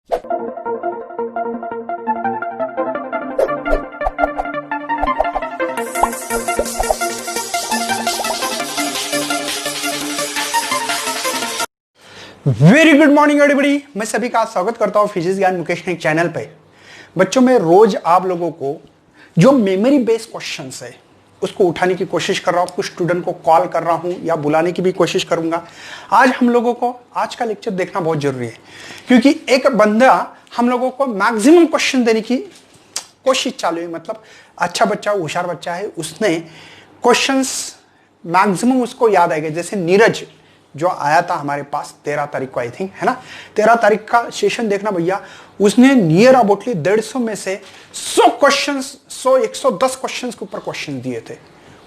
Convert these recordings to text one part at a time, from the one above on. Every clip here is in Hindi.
वेरी गुड मॉर्निंग एवरीबॉडी, मैं सभी का स्वागत करता हूं फिजिक्स ज्ञान मुकेश ने चैनल पे। बच्चों, मैं रोज आप लोगों को जो मेमोरी बेस्ड क्वेश्चंस है उसको उठाने की कोशिश कर रहा हूं। कुछ स्टूडेंट को कॉल कर रहा हूं या बुलाने की भी कोशिश करूंगा। आज हम लोगों को आज का लेक्चर देखना बहुत जरूरी है, क्योंकि एक बंदा हम लोगों को मैक्सिमम क्वेश्चन देने की कोशिश चालू है। मतलब अच्छा बच्चा, होशियार बच्चा है, उसने क्वेश्चंस मैक्सिमम उसको याद आएगा। जैसे नीरज जो आया था हमारे पास 13 तारीख को, आई थिंक, है ना। 13 तारीख का सेशन देखना भैया, उसने नियर अबाउटली 150 में से 100 क्वेश्चंस, 110 क्वेश्चंस के ऊपर क्वेश्चन दिए थे।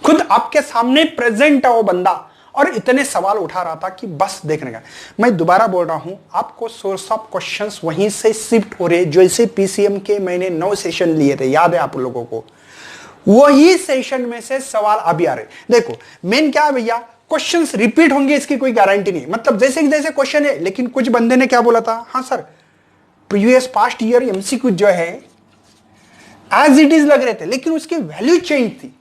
खुद आपके सामने प्रेजेंट है वो बंदा, और इतने सवाल उठा रहा था कि बस देखने का। मैं दोबारा बोल रहा हूं, आपको सोर्स ऑफ क्वेश्चंस वहीं से शिफ्ट हो रहे। जैसे पीसीएम के मैंने 9 सेशन लिए थे, याद है आप लोगों को, वही सेशन में से सवाल अभी आ रहे। देखो मेन क्या है भैया, क्वेश्चंस रिपीट होंगे इसकी कोई गारंटी नहीं। मतलब जैसे जैसे क्वेश्चन है, लेकिन कुछ बंदे ने क्या बोला था, हाँ sir previous past year MCQ जो है एज इट इज लग रहे थे, लेकिन उसकी वैल्यू चेंज थी,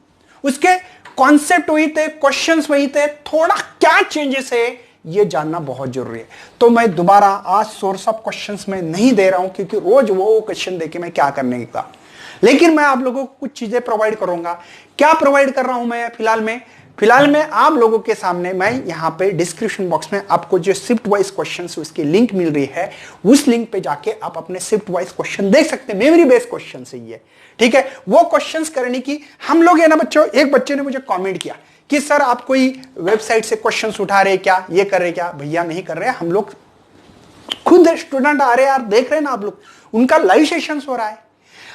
उसके कॉन्सेप्ट वही थे, क्वेश्चंस वही थे, थोड़ा क्या चेंजेस है ये जानना बहुत जरूरी है। तो मैं दोबारा आज सोर्स ऑफ क्वेश्चंस में नहीं दे रहा हूं, क्योंकि रोज वो क्वेश्चन देके मैं क्या करने का, लेकिन मैं आप लोगों को कुछ चीजें प्रोवाइड करूंगा। क्या प्रोवाइड कर रहा हूं मैं फिलहाल में आप लोगों के सामने मैं यहां पे डिस्क्रिप्शन बॉक्स में आपको जो शिफ्ट वाइज क्वेश्चंस उसकी लिंक मिल रही है, उस लिंक पे जाके आप अपने शिफ्ट वाइज क्वेश्चन देख सकते हैं। मेमोरी बेस्ड क्वेश्चन है ये, ठीक है। वो क्वेश्चंस करने की हम लोग है ना बच्चों। एक बच्चे ने मुझे कमेंट किया कि सर आप कोई वेबसाइट से क्वेश्चंस उठा रहे क्या, ये कर रहे क्या? भैया नहीं कर रहे, हम लोग खुद स्टूडेंट आ रहे हैं यार, देख रहे हैं ना आप लोग, उनका लाइव सेशन हो रहा है।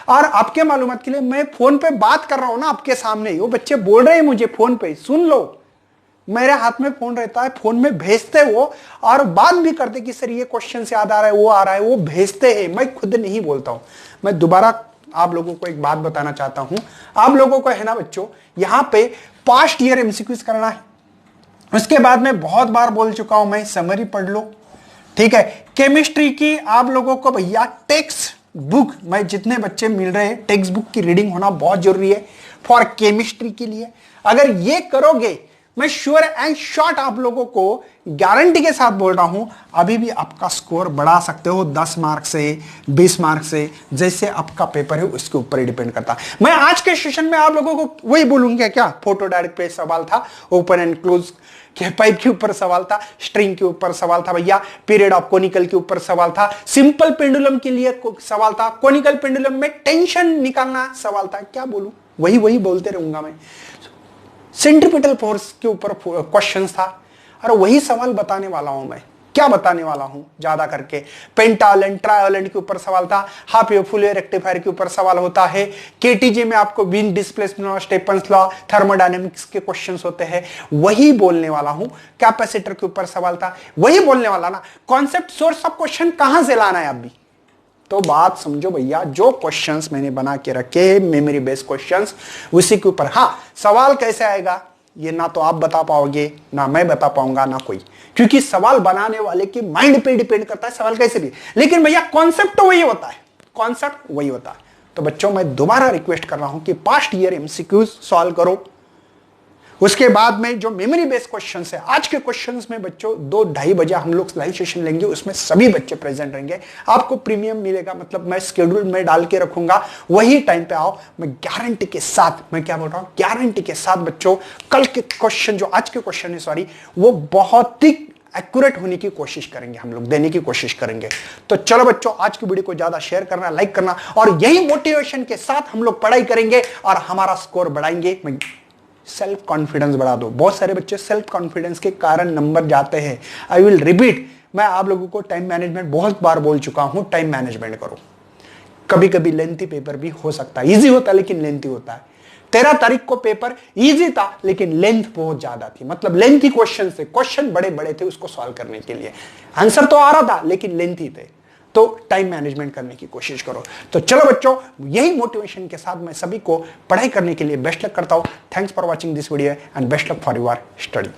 और आपके मालूमात के लिए मैं फोन पे बात कर रहा हूं ना आपके सामने, वो बच्चे बोल रहे हैं मुझे फोन पे, सुन लो, मेरे हाथ में फोन रहता है, फोन में भेजते वो और बात भी करते कि सर ये क्वेश्चन याद आ रहा है, वो आ रहा है, वो भेजते हैं, मैं खुद नहीं बोलता हूं। मैं दोबारा आप लोगों को एक बात बताना चाहता हूं, आप लोगों को है ना बच्चों, यहां पे पास्ट ईयर एमसीक्यूज करना है। उसके बाद में बहुत बार बोल चुका हूं मैं, समरी पढ़ लो, ठीक है। केमिस्ट्री की आप लोगों को भैया टेक्स्ट बुक, मैं जितने बच्चे मिल रहे हैं, टेक्स्ट बुक की रीडिंग होना बहुत जरूरी है फॉर केमिस्ट्री के लिए। अगर ये करोगे, मैं श्योर एंड शॉर्ट आप लोगों को गारंटी के साथ बोल रहा हूं, अभी भी आपका स्कोर बढ़ा सकते हो 10 मार्क से, 20 मार्क से, जैसे आपका पेपर है उसके ऊपर ही डिपेंड करता है। मैं आज के सेशन में आप लोगों को वही बोलूंगा, क्या फोटो डायरेक्ट पे सवाल था, ओपन एंड क्लोज के पाइप के ऊपर सवाल था, स्ट्रिंग के ऊपर सवाल था भैया, पीरियड ऑफ कोनिकल के ऊपर सवाल था, सिंपल पेंडुलम के लिए सवाल था, कोनिकल पेंडुलम में टेंशन निकालना सवाल था। क्या बोलूं, वही बोलते रहूंगा मैं। सेंट्रीपिटल फोर्स के ऊपर क्वेश्चंस था, और वही सवाल बताने वाला हूं मैं। क्या बताने वाला हूं ज्यादा करके, पेंटालेंट ट्रायोलेंट के ऊपर सवाल था, half wave full wave rectifier के ऊपर सवाल होता है, केटीजे में आपको wind displacement, Stefan's law, thermodynamics के क्वेश्चंस होते हैं, वही बोलने वाला हूं। कैपेसिटर के ऊपर सवाल था, वही बोलने वाला ना। कॉन्सेप्ट सोर्स ऑफ क्वेश्चन कहां से लाना है अभी, तो बात समझो भैया, जो क्वेश्चंस मैंने बना के रखे मेमोरी बेस्ड क्वेश्चंस, उसी के ऊपर। हाँ, सवाल कैसे आएगा ये ना तो आप बता पाओगे, ना मैं बता पाऊंगा, ना कोई, क्योंकि सवाल बनाने वाले के माइंड पे डिपेंड करता है सवाल कैसे भी। लेकिन भैया कॉन्सेप्ट तो वही होता है, कॉन्सेप्ट वही होता है। तो बच्चों मैं दोबारा रिक्वेस्ट कर रहा हूं कि पास्ट ईयर एमसीक्यूज सॉल्व करो। उसके बाद में जो मेमोरी बेस्ड क्वेश्चंस है, आज के क्वेश्चंस में बच्चों 2-2:30 बजे हम लोग लाइव सेशन लेंगे, उसमें सभी बच्चे प्रेजेंट रहेंगे, आपको प्रीमियम मिलेगा। मतलब मैं शेड्यूल में डाल के रखूंगा, वही टाइम पे आओ। मैं गारंटी के साथ, मैं क्या बोल रहा हूं, गारंटी के साथ बच्चों, कल के क्वेश्चन जो आज के क्वेश्चन है, सॉरी, वो बहुत ही एक्यूरेट होने की कोशिश करेंगे, हम लोग देने की कोशिश करेंगे। तो चलो बच्चों, आज की वीडियो को ज्यादा शेयर करना, लाइक करना, और यही मोटिवेशन के साथ हम लोग पढ़ाई करेंगे और हमारा स्कोर बढ़ाएंगे। सेल्फ कॉन्फिडेंस बढ़ा दो। बहुत सारे बच्चे सेल्फ कॉन्फिडेंस के कारण नंबर जाते हैं। आई विल रिपीट, मैं आप लोगों को टाइम मैनेजमेंट बहुत बार बोल चुका हूं, टाइम मैनेजमेंट करो। कभी कभी लेंथी पेपर भी हो सकता है, इजी होता है लेकिन लेंथी होता है। 13 तारीख को पेपर इजी था लेकिन लेंथ बहुत ज्यादा थी, मतलब लेंथी क्वेश्चन थे, क्वेश्चन बड़े बड़े थे उसको सॉल्व करने के लिए। आंसर तो आ रहा था लेकिन लेंथी थे। तो टाइम मैनेजमेंट करने की कोशिश करो। तो चलो बच्चों, यही मोटिवेशन के साथ मैं सभी को पढ़ाई करने के लिए बेस्ट लक करता हूं। Thanks for watching this video and best luck for your study.